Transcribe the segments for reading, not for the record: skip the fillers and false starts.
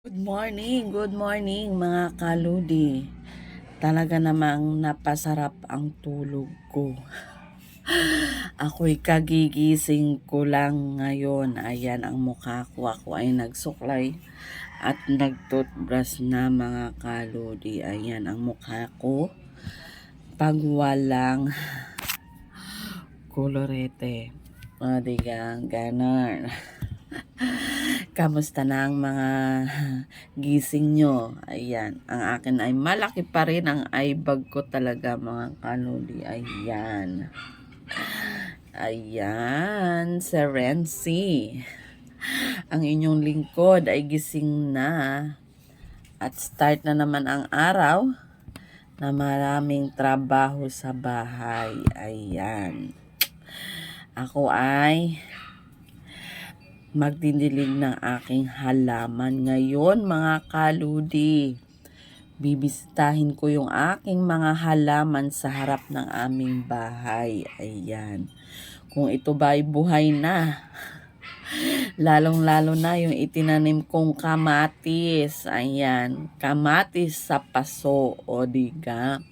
Good morning mga kaludi. Talaga namang napasarap ang tulog ko. Ako'y kagigising ko lang ngayon. Ayan ang mukha ko. Ako ay nagsuklay at nagtoothbrush na mga kaludi. Ayan ang mukha ko. Pag walang kolorete. O digang ganon. Kamusta na ang mga gising nyo? Ayan. Ang akin ay malaki pa rin ang eye bag ko talaga mga kaludi. Ayan. Ayan. Serency. Ang inyong lingkod ay gising na. At start na naman ang araw na maraming trabaho sa bahay. Ayan. Ako ay magdidilig ng aking halaman ngayon mga kaludi. Bibisitahin ko yung aking mga halaman sa harap ng aming bahay. Ayan. Kung ito ba ay buhay na. Lalong-lalo na yung itinanim kong kamatis. Ayan. Kamatis sa paso. O diga.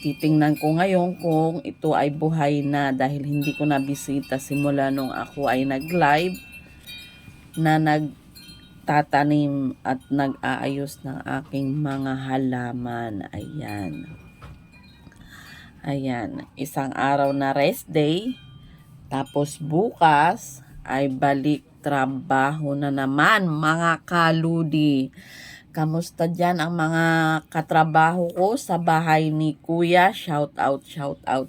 Titingnan ko ngayon kung ito ay buhay na dahil hindi ko nabisita simula nung ako ay nag-live na nagtatanim at nag-aayos ng aking mga halaman. Ayan. Ayan. Isang araw na rest day. Tapos bukas ay balik trabaho na naman mga kaludi. Kamusta dyan ang mga katrabaho ko sa bahay ni Kuya? Shout out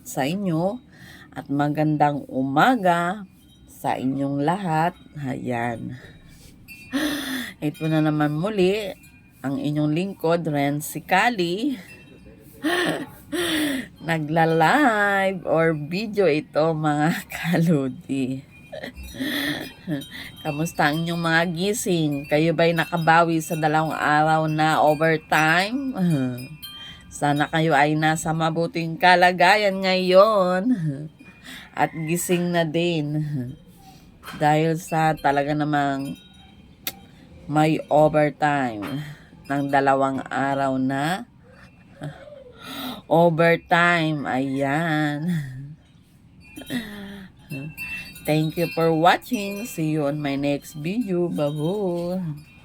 sa inyo. At magandang umaga sa inyong lahat. Ayan. Ito na naman muli ang inyong lingkod, Renzi Kali. Nagla-live or video ito mga kaludi. Kamusta ang inyong mga gising? Kayo ba'y nakabawi sa 2 araw na overtime? Sana kayo ay nasa mabuting kalagayan ngayon. At gising na din. Dahil sa talaga namang may overtime ng 2 araw na overtime. Ayan. Thank you for watching. See you on my next video. Bye-bye.